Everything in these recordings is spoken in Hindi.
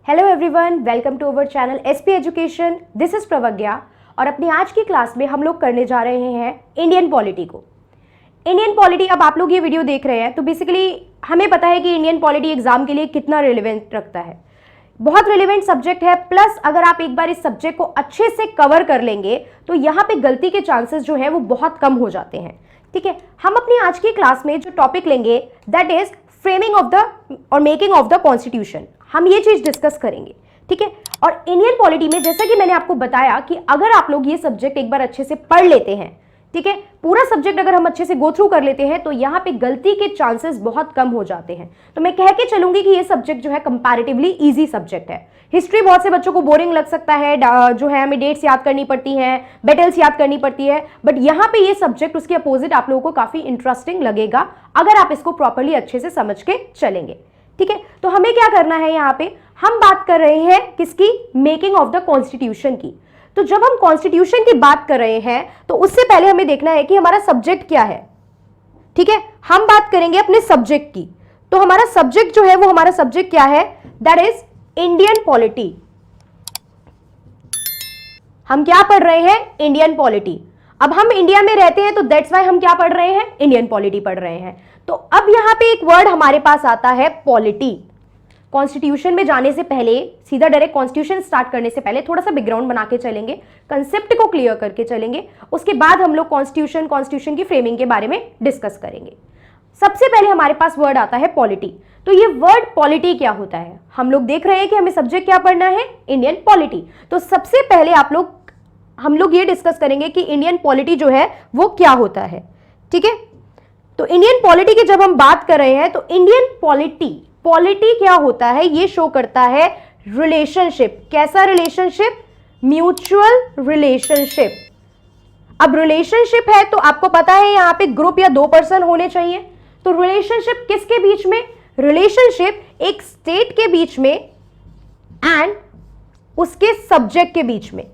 Hello everyone, welcome to our channel SP education. This is Pravagya और अपनी आज की क्लास में हम लोग करने जा रहे हैं इंडियन पॉलिटी को। इंडियन पॉलिटी, अब आप लोग ये वीडियो देख रहे हैं तो बेसिकली हमें पता है कि इंडियन पॉलिटी एग्जाम के लिए कितना रिलेवेंट रखता है। बहुत रिलेवेंट सब्जेक्ट है, प्लस अगर आप एक बार इस सब्जेक्ट को अच्छे से कवर कर लेंगे तो यहाँ पे गलती के चांसेस जो है वो बहुत कम हो जाते हैं। ठीक है, हम अपनी आज की क्लास में जो टॉपिक लेंगे that is framing of the और मेकिंग ऑफ द कॉन्स्टिट्यूशन, हम ये चीज डिस्कस करेंगे। ठीक है, और इंडियन पॉलिटी में जैसा कि मैंने आपको बताया कि अगर आप लोग ये सब्जेक्ट एक बार अच्छे से पढ़ लेते हैं, ठीक है, पूरा सब्जेक्ट अगर हम अच्छे से गो थ्रू कर लेते हैं तो यहाँ पे गलती के चांसेस बहुत कम हो जाते हैं। तो मैं कह के चलूंगी कि ये सब्जेक्ट जो है कंपैरेटिवली इजी सब्जेक्ट है। हिस्ट्री बहुत से बच्चों को बोरिंग लग सकता है, जो है हमें डेट्स याद करनी पड़ती हैं, बैटल्स याद करनी पड़ती है, बट यहाँ पे ये सब्जेक्ट उसके अपोजिट आप लोगों को काफी इंटरेस्टिंग लगेगा अगर आप इसको प्रॉपरली अच्छे से समझ के चलेंगे। ठीक है, तो हमें क्या करना है, यहाँ पे हम बात कर रहे हैं किसकी, मेकिंग ऑफ द कॉन्स्टिट्यूशन की। तो जब हम कॉन्स्टिट्यूशन की बात कर रहे हैं तो उससे पहले हमें देखना है कि हमारा सब्जेक्ट क्या है। ठीक है, हम बात करेंगे अपने सब्जेक्ट की। तो हमारा सब्जेक्ट जो है वो हमारा सब्जेक्ट क्या है, दैट इज इंडियन पॉलिटी। हम क्या पढ़ रहे हैं, इंडियन पॉलिटी। अब हम इंडिया में रहते हैं तो दैट्स वाई हम क्या पढ़ रहे हैं, इंडियन पॉलिटी पढ़ रहे हैं। तो अब यहां पे एक वर्ड हमारे पास आता है पॉलिटी। कॉन्स्टिट्यूशन में जाने से पहले, सीधा डायरेक्ट कॉन्स्टिट्यूशन स्टार्ट करने से पहले थोड़ा सा बैकग्राउंड बना के चलेंगे, कंसेप्ट को क्लियर करके चलेंगे, उसके बाद हम लोग कॉन्स्टिट्यूशन की फ्रेमिंग के बारे में डिस्कस करेंगे। सबसे पहले हमारे पास वर्ड आता है पॉलिटी। तो ये वर्ड पॉलिटी क्या होता है, हम लोग देख रहे हैं कि हमें सब्जेक्ट क्या पढ़ना है, इंडियन पॉलिटी। तो सबसे पहले हम लोग ये डिस्कस करेंगे कि इंडियन पॉलिटी जो है वो क्या होता है। ठीक है, तो इंडियन पॉलिटी की जब हम बात कर रहे हैं तो इंडियन पॉलिटी क्या होता है, ये शो करता है रिलेशनशिप। कैसा रिलेशनशिप, म्यूचुअल रिलेशनशिप। अब रिलेशनशिप है तो आपको पता है यहां पे ग्रुप या दो पर्सन होने चाहिए। तो रिलेशनशिप किसके बीच में, रिलेशनशिप एक स्टेट के बीच में एंड उसके सब्जेक्ट के बीच में।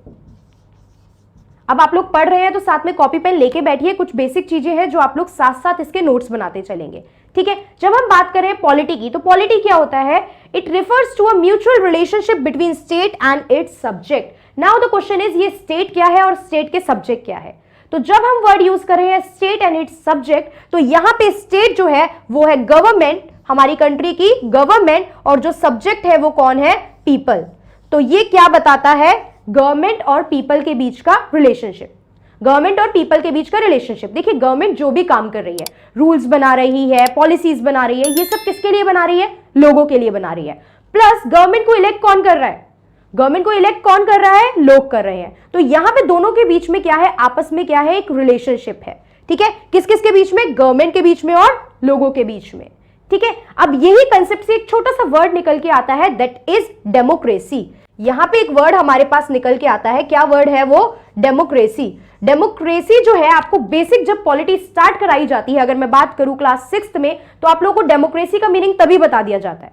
अब आप लोग पढ़ रहे हैं तो साथ में कॉपी पेन लेके बैठिए, कुछ बेसिक चीजें हैं जो आप लोग साथ साथ इसके नोट्स बनाते चलेंगे। ठीक है, जब हम बात करें पॉलिटी की तो पॉलिटी क्या होता है, it refers to a mutual relationship between state and its subject. Now the question is, ये स्टेट क्या है और स्टेट के सब्जेक्ट क्या है। तो जब हम वर्ड यूज कर रहे हैं स्टेट एंड इट्स सब्जेक्ट, तो यहां पे स्टेट जो है वो है गवर्नमेंट, हमारी कंट्री की गवर्नमेंट, और जो सब्जेक्ट है वो कौन है, पीपल। तो ये क्या बताता है, गवर्नमेंट और पीपल के बीच का रिलेशनशिप। गवर्नमेंट और पीपल के बीच का रिलेशनशिप। देखिए, गवर्नमेंट जो भी काम कर रही है, रूल्स बना रही है, पॉलिसीज बना रही है, ये सब किसके लिए बना रही है, लोगों के लिए बना रही है। प्लस गवर्नमेंट को इलेक्ट कौन कर रहा है, गवर्नमेंट को इलेक्ट कौन कर रहा है, लोग कर रहे हैं। तो यहां पे दोनों के बीच में क्या है, आपस में क्या है, एक रिलेशनशिप है। ठीक है, किस किस के बीच में, गवर्नमेंट के बीच में और लोगों के बीच में। ठीक है, अब यही कंसेप्ट से एक छोटा सा वर्ड निकल के आता है, दैट इज डेमोक्रेसी। यहां पे एक वर्ड हमारे पास निकल के आता है, क्या वर्ड है वो, डेमोक्रेसी। डेमोक्रेसी जो है आपको बेसिक जब पॉलिटी स्टार्ट कराई जाती है, अगर मैं बात करूं क्लास 6 में, तो आप लोगों को डेमोक्रेसी का मीनिंग तभी बता दिया जाता है।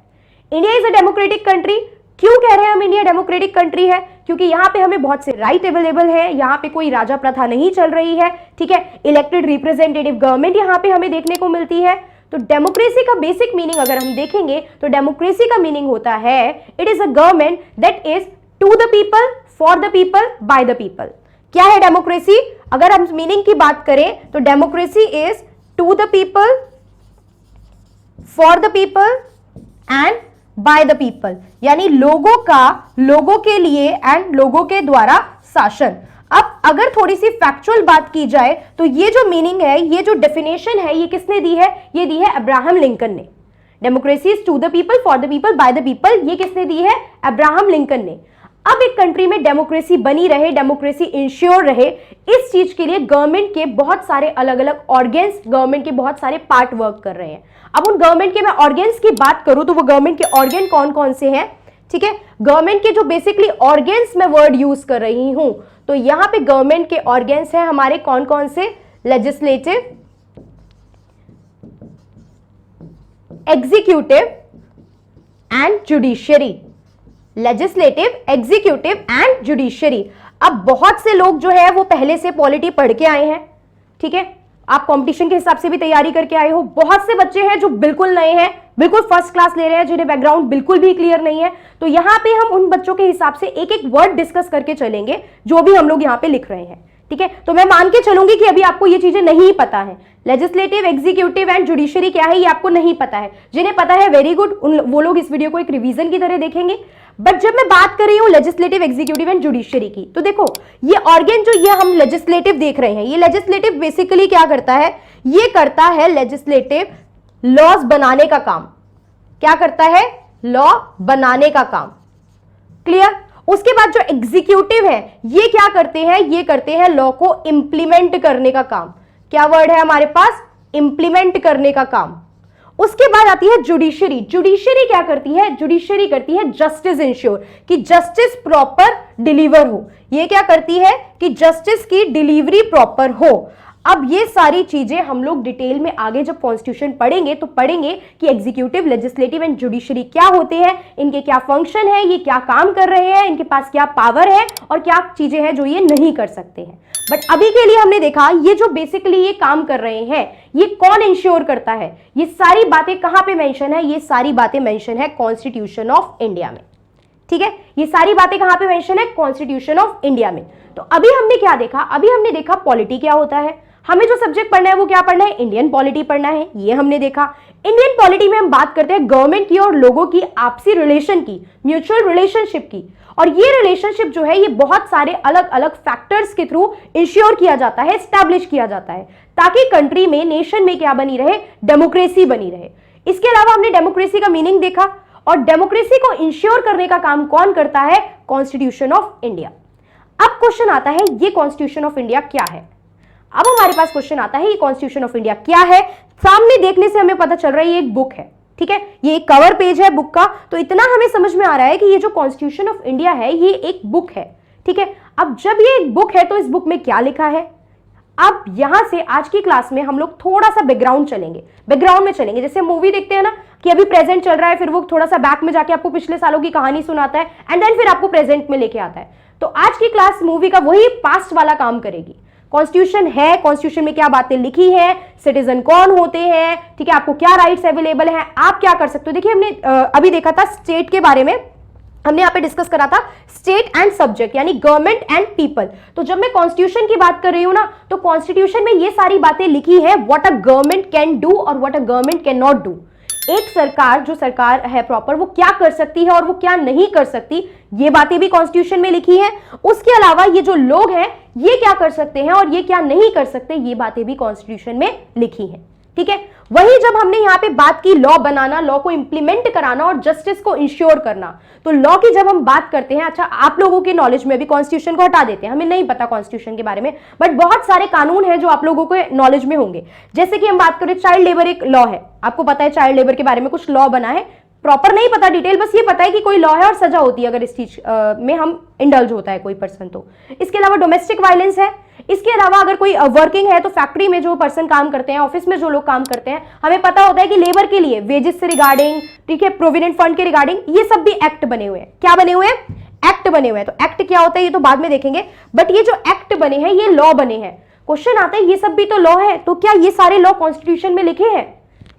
India is a democratic country. क्यों कह रहे हैं हम इंडिया डेमोक्रेटिक कंट्री है, क्योंकि यहां पे हमें बहुत से राइट अवेलेबल है, यहां पे कोई राजा प्रथा नहीं चल रही है। ठीक है, इलेक्टेड रिप्रेजेंटेटिव गवर्नमेंट यहां पे हमें देखने को मिलती है। तो डेमोक्रेसी का बेसिक मीनिंग अगर हम देखेंगे तो डेमोक्रेसी का मीनिंग होता है, it is a government that is to the people, for the people, by the people. क्या है डेमोक्रेसी, अगर हम मीनिंग की बात करें तो democracy is to the people, for the people and by the people, यानी लोगों का, लोगों के लिए एंड लोगों के द्वारा शासन। अब अगर थोड़ी सी फैक्चुअल बात की जाए तो ये जो मीनिंग है, ये जो डेफिनेशन है, ये किसने दी है, ये दी है अब्राहम लिंकन ने। Democracy is to the people, for the people, by the people, ये किसने दी है, अब्राहम लिंकन ने। अब एक कंट्री में डेमोक्रेसी बनी रहे, डेमोक्रेसी इंश्योर रहे, इस चीज के लिए गवर्नमेंट के बहुत सारे अलग अलग ऑर्गेन्स, गवर्नमेंट के बहुत सारे पार्ट वर्क कर रहे हैं। अब उन गवर्नमेंट के मैं ऑर्गेन्स की बात करूं तो वो गवर्नमेंट के ऑर्गेन कौन कौन से हैं। ठीक है, गवर्नमेंट के जो बेसिकली ऑर्गेन्स मैं वर्ड यूज कर रही हूं, तो यहां पे गवर्नमेंट के ऑर्गेन्स हैं हमारे कौन कौन से, legislative, executive and judiciary. Legislative, executive and judiciary. अब बहुत से लोग जो है वो पहले से पॉलिटी पढ़ के आए हैं। ठीक है, आप कंपटीशन के हिसाब से भी तैयारी करके आए हो, बहुत से बच्चे हैं जो बिल्कुल नए हैं, बिल्कुल फर्स्ट क्लास ले रहे हैं, जिन्हें बैकग्राउंड बिल्कुल भी क्लियर नहीं है, तो यहां पे हम उन बच्चों के हिसाब से एक एक वर्ड डिस्कस करके चलेंगे जो भी हम लोग यहां पे लिख रहे हैं, ठीक है। तो मैं मान के चलूंगी कि अभी आपको ये चीजें नहीं पता है, लेजिस्लेटिव, एग्जीक्यूटिव एंड जुडिशरी क्या है ये आपको नहीं पता है। जिन्हें पता है वेरी गुड, वो लोग इस वीडियो को एक रिवीजन की तरह देखेंगे। बट जब मैं बात कर रही हूं लेजिस्लेटिव, एग्जीक्यूटिव एंड जुडिशरी की, तो देखो ये ऑर्गन जो ये हम लेजिस्लेटिव देख रहे हैं, ये लेजिस्लेटिव बेसिकली क्या करता है, ये करता है लेजिस्लेटिव लॉज बनाने का काम। क्या करता है? लॉ बनाने का काम। क्लियर? उसके बाद जो एग्जीक्यूटिव है ये क्या करते हैं, ये करते हैं लॉ को इंप्लीमेंट करने का काम। क्या वर्ड है हमारे पास? इंप्लीमेंट करने का काम। उसके बाद आती है जुडिशरी। जुडिशरी क्या करती है? जुडिशरी करती है जस्टिस इंश्योर, कि जस्टिस प्रॉपर डिलीवर हो। ये क्या करती है? कि जस्टिस की डिलीवरी प्रॉपर हो। अब ये सारी चीजें हम लोग डिटेल में आगे जब कॉन्स्टिट्यूशन पढ़ेंगे तो पढ़ेंगे कि एग्जीक्यूटिव, लेजिस्लेटिव एंड जुडिशरी क्या होते हैं, इनके क्या फंक्शन है, ये क्या काम कर रहे हैं, इनके पास क्या पावर है और क्या चीजें हैं जो ये नहीं कर सकते हैं। बट अभी के लिए हमने देखा ये जो बेसिकली ये काम कर रहे हैं ये कौन इंश्योर करता है, ये सारी बातें कहां पे मेंशन है, ये सारी बातें मेंशन है कॉन्स्टिट्यूशन ऑफ इंडिया में। ठीक है, ये सारी बातें कहां पे मेंशन है? कॉन्स्टिट्यूशन ऑफ इंडिया में। तो अभी हमने क्या देखा? अभी हमने देखा पॉलिटी क्या होता है, हमें जो सब्जेक्ट पढ़ना है वो क्या पढ़ना है? इंडियन पॉलिटी पढ़ना है, ये हमने देखा। इंडियन पॉलिटी में हम बात करते हैं गवर्नमेंट की और लोगों की आपसी रिलेशन की, म्यूचुअल रिलेशनशिप की। और ये रिलेशनशिप जो है ये बहुत सारे अलग अलग फैक्टर्स के थ्रू इंश्योर किया जाता है, एस्टैब्लिश किया जाता है, ताकि कंट्री में, नेशन में क्या बनी रहे? डेमोक्रेसी बनी रहे। इसके अलावा हमने डेमोक्रेसी का मीनिंग देखा, और डेमोक्रेसी को इंश्योर करने का काम कौन करता है? Constitution of India. अब क्वेश्चन आता है ये कॉन्स्टिट्यूशन ऑफ इंडिया क्या है? अब हमारे पास क्वेश्चन आता है ये कॉन्स्टिट्यूशन ऑफ इंडिया क्या है? सामने देखने से हमें पता चल रहा है ये एक बुक है, ठीक है, ये एक कवर पेज है बुक का, तो इतना हमें समझ में आ रहा है कि ये जो कॉन्स्टिट्यूशन ऑफ इंडिया है ये एक बुक है, ठीक है। अब जब ये एक बुक है तो इस बुक में क्या लिखा है? अब यहां से आज की क्लास में हम लोग थोड़ा सा बैकग्राउंड चलेंगे, बैकग्राउंड में चलेंगे। जैसे मूवी देखते हैं ना कि अभी प्रेजेंट चल रहा है, फिर वो थोड़ा सा बैक में जाके आपको पिछले सालों की कहानी सुनाता है एंड देन फिर आपको प्रेजेंट में लेके आता है। तो आज की क्लास मूवी का वही पास्ट वाला काम करेगी। कॉन्स्टिट्यूशन है, कॉन्स्टिट्यूशन में क्या बातें लिखी है, सिटीजन कौन होते हैं, ठीक है, आपको क्या राइट्स अवेलेबल है, आप क्या कर सकते हो। देखिए हमने अभी देखा था स्टेट के बारे में, हमने यहाँ पे डिस्कस करा था स्टेट एंड सब्जेक्ट, यानी गवर्नमेंट एंड पीपल। तो जब मैं कॉन्स्टिट्यूशन की बात कर रही हूं ना, तो कॉन्स्टिट्यूशन में ये सारी बातें लिखी है, what a government can do और what a government can not do. एक सरकार, जो सरकार है प्रॉपर, वो क्या कर सकती है और वो क्या नहीं कर सकती, ये बातें भी कॉन्स्टिट्यूशन में लिखी है। उसके अलावा ये जो लोग हैं ये क्या कर सकते हैं और ये क्या नहीं कर सकते, ये बातें भी कॉन्स्टिट्यूशन में लिखी है, ठीक है। वही जब हमने यहां पे बात की लॉ बनाना, लॉ को इंप्लीमेंट कराना और जस्टिस को इंश्योर करना, तो लॉ की जब हम बात करते हैं, अच्छा आप लोगों के नॉलेज में भी कॉन्स्टिट्यूशन को हटा देते हैं, हमें नहीं पता कॉन्स्टिट्यूशन के बारे में, बट बहुत सारे कानून हैं जो आप लोगों के नॉलेज में होंगे। जैसे कि हम बात करें चाइल्ड लेबर, एक लॉ है, आपको पता है चाइल्ड लेबर के बारे में कुछ लॉ बना है, प्रॉपर नहीं पता डिटेल, बस ये पता है कि कोई लॉ है और सजा होती है अगर इस चीज में हम इंडल्ज होता है कोई पर्सन तो। इसके अलावा डोमेस्टिक वायलेंस है। इसके अलावा अगर कोई वर्किंग है तो फैक्ट्री में जो पर्सन काम करते हैं, ऑफिस में जो लोग काम करते हैं, हमें पता होता है कि लेबर के लिए वेजेस से रिगार्डिंग, ठीक है, प्रोविडेंट फंड के रिगार्डिंग, ये सब भी एक्ट बने हुए हैं। क्या बने हुए हैं? एक्ट बने हुए हैं। तो एक्ट क्या होता है ये तो बाद में देखेंगे, बट ये जो एक्ट बने हैं ये लॉ बने हैं। क्वेश्चन आता है ये सब भी तो लॉ है, तो क्या ये सारे लॉ कॉन्स्टिट्यूशन में लिखे हैं?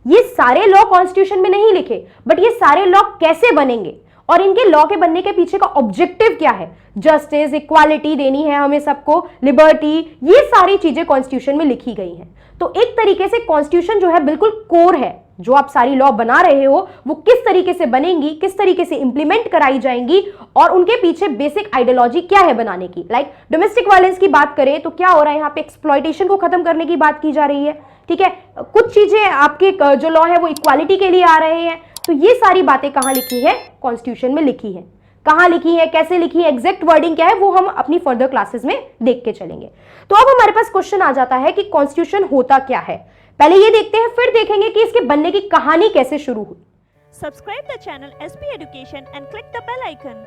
ये सारे लॉ कॉन्स्टिट्यूशन में नहीं लिखे, बट ये सारे लॉ कैसे बनेंगे और इनके लॉ के बनने के पीछे का ऑब्जेक्टिव क्या है? जस्टिस, इक्वालिटी देनी है हमें सबको, लिबर्टी, ये सारी चीजें कॉन्स्टिट्यूशन में लिखी गई हैं। तो एक तरीके से कॉन्स्टिट्यूशन जो है बिल्कुल कोर है, जो आप सारी लॉ बना रहे हो वो किस तरीके से बनेंगी, किस तरीके से इंप्लीमेंट कराई जाएंगी और उनके पीछे बेसिक आइडियोलॉजी क्या है बनाने की। लाइक डोमेस्टिक वायलेंस की बात करें तो क्या हो रहा है यहाँ पे? एक्सप्लॉइटेशन को खत्म करने की बात की जा रही है, ठीक है। कुछ चीजें आपके जो लॉ है वो इक्वालिटी के लिए आ रहे हैं। तो ये सारी बातें कहां लिखी है? कॉन्स्टिट्यूशन में लिखी है। कहां लिखी है, कैसे लिखी है, एग्जैक्ट वर्डिंग क्या है, वो हम अपनी फर्दर क्लासेस में देख के चलेंगे। तो अब हमारे पास क्वेश्चन आ जाता है कि कॉन्स्टिट्यूशन होता क्या है। पहले ये देखते हैं, फिर देखेंगे कि इसके बनने की कहानी कैसे शुरू हुई। Subscribe the channel SP Education and click the bell icon.